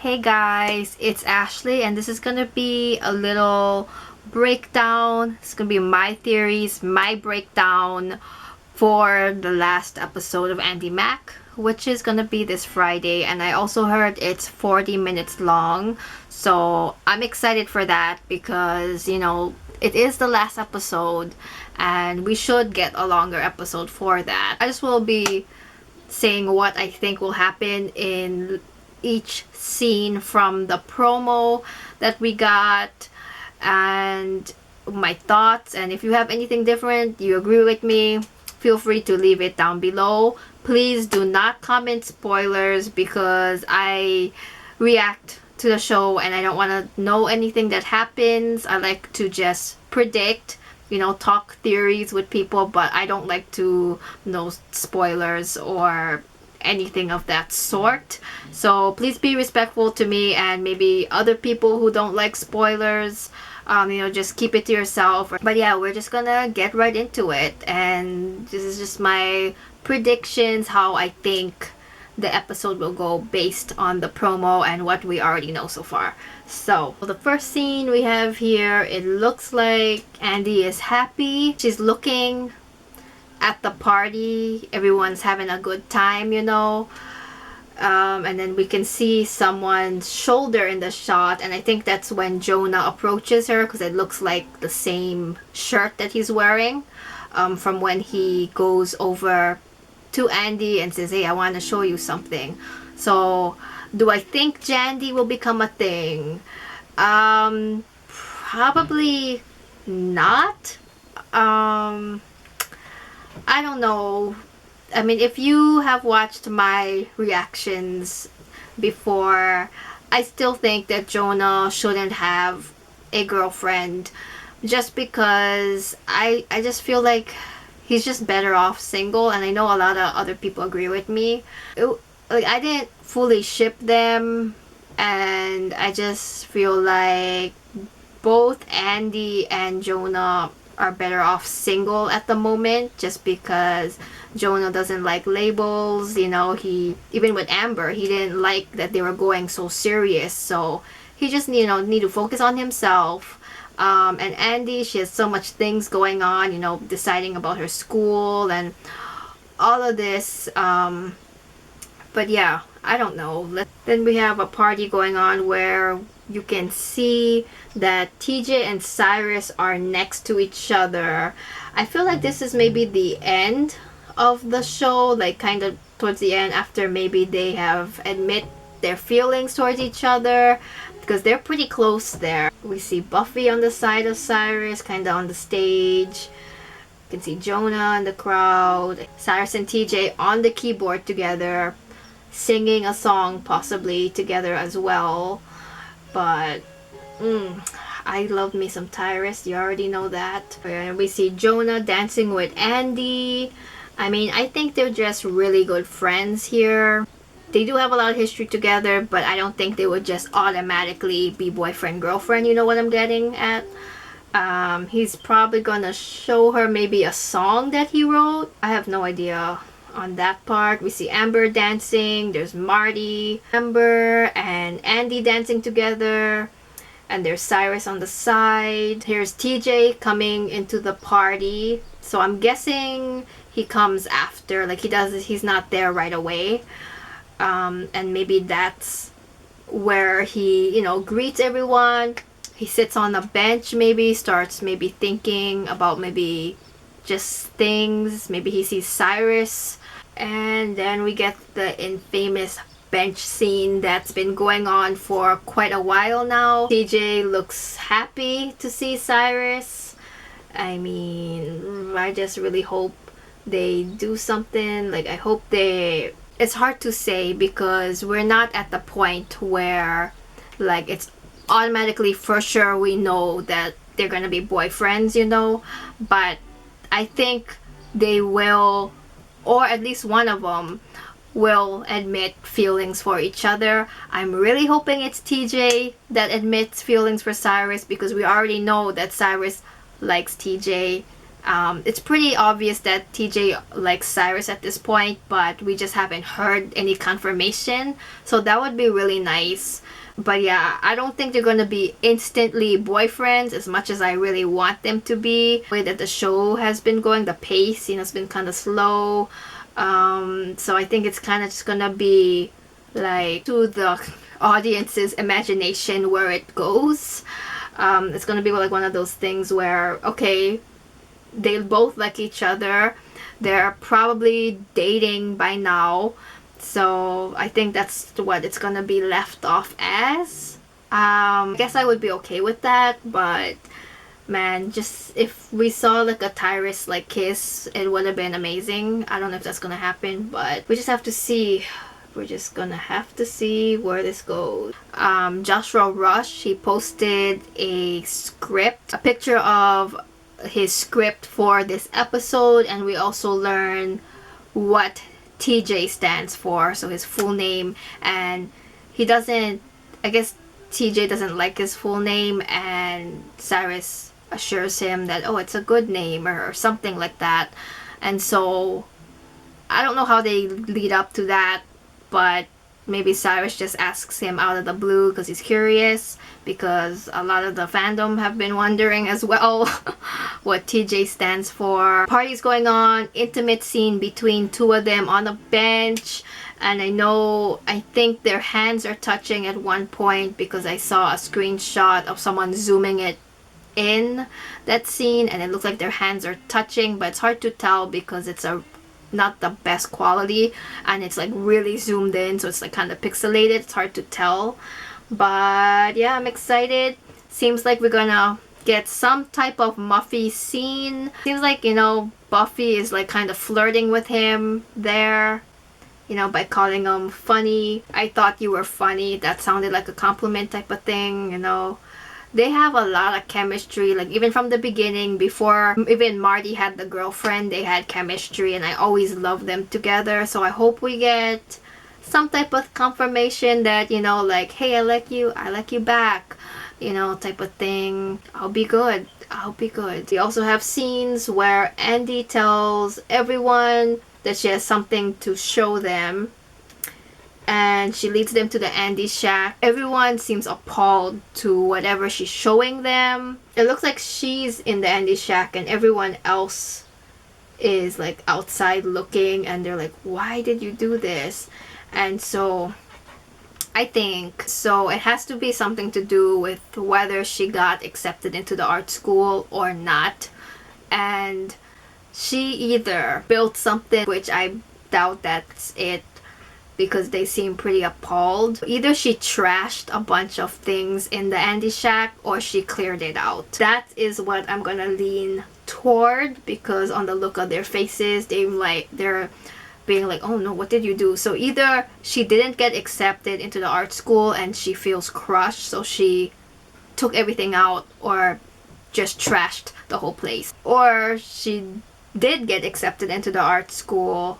Hey guys, it's Ashley and this is gonna be a little breakdown. It's gonna be my theories, my breakdown for the last episode of Andi Mack, which is gonna be this Friday. And I also heard it's 40 minutes long, so I'm excited for that because, you know, it is the last episode and we should get a longer episode for that. I just will be saying what I think will happen in each scene from the promo that we got and my thoughts. And if you have anything different, you agree with me, feel free to leave it down below. Please do not comment spoilers because I react to the show and I don't want to know anything that happens. I like to just predict, you know, talk theories with people, but I don't like to know spoilers or anything of that sort. So please be respectful to me and maybe other people who don't like spoilers. You know, just keep it to yourself. But yeah, we're just gonna get right into it, and this is just my predictions, how I think the episode will go based on the promo and what we already know so far. So the first scene we have here, it looks like Andi is happy. She's looking at the party, everyone's having a good time, you know. And then we can see someone's shoulder in the shot, and I think that's when Jonah approaches her because it looks like the same shirt that he's wearing from when he goes over to Andi and says, hey, I want to show you something. So do I think Jandy will become a thing? Probably not. I don't know. I mean, if you have watched my reactions before, I still think that Jonah shouldn't have a girlfriend just because I just feel like he's just better off single, and I know a lot of other people agree with me. Like, I didn't fully ship them, and I just feel like both Andi and Jonah are better off single at the moment, just because Jonah doesn't like labels. You know, he, even with Amber, he didn't like that they were going so serious, so he just, you know, need to focus on himself. And Andi, she has so much things going on, you know, deciding about her school and all of this. But yeah, I don't know. Then we have a party going on where you can see that TJ and Cyrus are next to each other. I feel like this is maybe the end of the show, like kind of towards the end, after maybe they have admit their feelings towards each other, because they're pretty close there. We see Buffy on the side of Cyrus, kind of on the stage. You can see Jonah in the crowd. Cyrus and TJ on the keyboard together, singing a song possibly together as well. But I love me some Cyrus, you already know that. And we see Jonah dancing with Andi. I mean, I think they're just really good friends here. They do have a lot of history together, but I don't think they would just automatically be boyfriend girlfriend, you know what I'm getting at. He's probably gonna show her maybe a song that he wrote. I have no idea on that part. We see Amber dancing, there's Marty, Amber and Andi dancing together, and there's Cyrus on the side. Here's TJ coming into the party, so I'm guessing he comes after, like he's not there right away. And maybe that's where he, you know, greets everyone. He sits on a bench, maybe starts maybe thinking about maybe just things. Maybe he sees Cyrus. And then we get the infamous bench scene that's been going on for quite a while now. TJ looks happy to see Cyrus. I mean, I just really hope they do something. Like, I hope they... It's hard to say because we're not at the point where, like, it's automatically for sure we know that they're gonna be boyfriends, you know. But I think they will, or at least one of them will admit feelings for each other. I'm really hoping it's TJ that admits feelings for Cyrus, because we already know that Cyrus likes TJ It's pretty obvious that TJ likes Cyrus at this point, but we just haven't heard any confirmation. So that would be really nice. But yeah, I don't think they're gonna be instantly boyfriends as much as I really want them to be. The way that the show has been going, the pace, has been kind of slow. So I think it's kind of just gonna be like to the audience's imagination where it goes. It's gonna be like one of those things where, okay, they both like each other. They're probably dating by now. So I think that's what it's gonna be left off as. I guess I would be okay with that, but man, just if we saw like a Cyrus like kiss, it would have been amazing. I don't know if that's gonna happen, but we just have to see. We're just gonna have to see where this goes. Joshua Rush, he posted a script, a picture of his script for this episode, and we also learn what TJ stands for, so his full name. And he doesn't, I guess TJ doesn't like his full name, and Cyrus assures him that, oh, it's a good name or something like that. And so I don't know how they lead up to that, but maybe Cyrus just asks him out of the blue because he's curious, because a lot of the fandom have been wondering as well what TJ stands for. Party's going on, intimate scene between two of them on a bench, and I think their hands are touching at one point because I saw a screenshot of someone zooming it in that scene and it looks like their hands are touching, but it's hard to tell because it's not the best quality and it's like really zoomed in, so it's like kind of pixelated. It's hard to tell, but yeah, I'm excited. Seems like we're gonna get some type of Muffy scene. Seems like, Buffy is like kind of flirting with him there, by calling him funny. I thought you were funny. That sounded like a compliment type of thing. They have a lot of chemistry, like even from the beginning, before even Marty had the girlfriend, they had chemistry, and I always loved them together. So I hope we get some type of confirmation that, like, hey, I like you back, type of thing. I'll be good. We also have scenes where Andi tells everyone that she has something to show them, and she leads them to the Andi shack. Everyone seems appalled to whatever she's showing them. It looks like she's in the Andi shack and everyone else is like outside looking, and they're like, why did you do this? And so I think it has to be something to do with whether she got accepted into the art school or not. And she either built something, which I doubt that's it, because they seem pretty appalled. Either she trashed a bunch of things in the Andi shack or she cleared it out. That is what I'm gonna lean toward, because on the look of their faces, they're being like, oh no, what did you do? So either she didn't get accepted into the art school and she feels crushed, so she took everything out or just trashed the whole place, or she did get accepted into the art school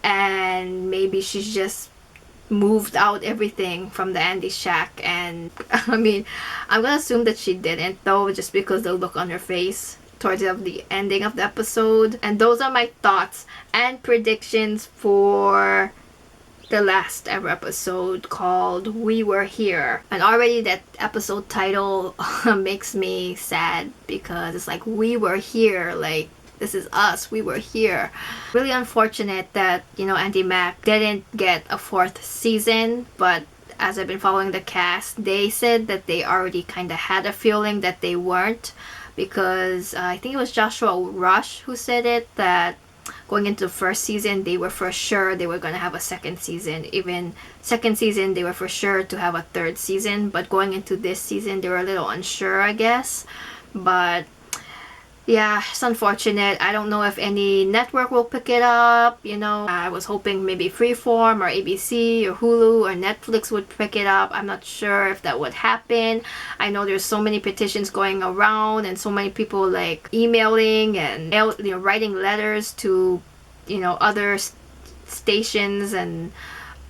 and maybe she's just moved out everything from the Andi shack. And I'm gonna assume that she didn't, though, just because the look on her face towards the ending of the episode. And those are my thoughts and predictions for the last ever episode called We Were Here. And already that episode title makes me sad, because it's like, we were here, like, this is us, we were here. Really unfortunate that, Andi Mack didn't get a 4th season, but as I've been following the cast, they said that they already kind of had a feeling that they weren't, because I think it was Joshua Rush who said it, that going into the 1st season, they were for sure they were going to have a 2nd season. Even 2nd season, they were for sure to have a 3rd season, but going into this season, they were a little unsure, I guess. But yeah, it's unfortunate. I don't know if any network will pick it up. I was hoping maybe Freeform or ABC or Hulu or Netflix would pick it up. I'm not sure if that would happen. I know there's so many petitions going around and so many people like emailing and writing letters to other stations and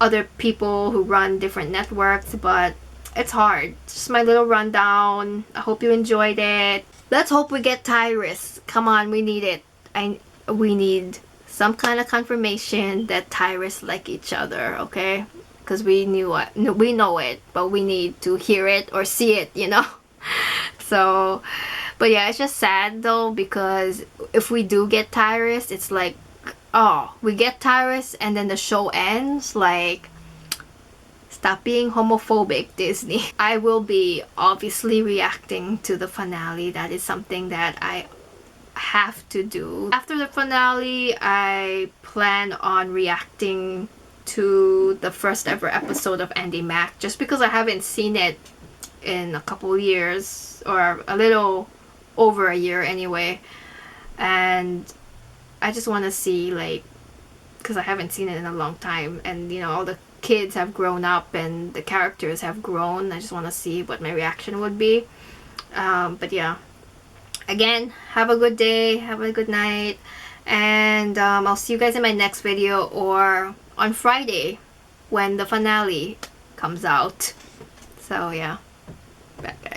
other people who run different networks, but it's hard. Just my little rundown. I hope you enjoyed it. let's hope we get Cyrus. Come on, we need it. We need some kind of confirmation that Cyrus like each other, okay? Because we know it, but we need to hear it or see it, you know. So, but yeah, it's just sad though, because if we do get Cyrus, it's like, oh, we get Cyrus and then the show ends. Like, stop being homophobic, Disney. I will be obviously reacting to the finale. That is something that I have to do. After the finale, I plan on reacting to the first ever episode of Andi Mack, just because I haven't seen it in a couple years, or a little over a year anyway, and I just want to see, like, because I haven't seen it in a long time, and you know, all the kids have grown up and the characters have grown. I just want to see what my reaction would be. But yeah, again, have a good day, have a good night, and I'll see you guys in my next video, or on Friday when the finale comes out. So yeah, bye guys.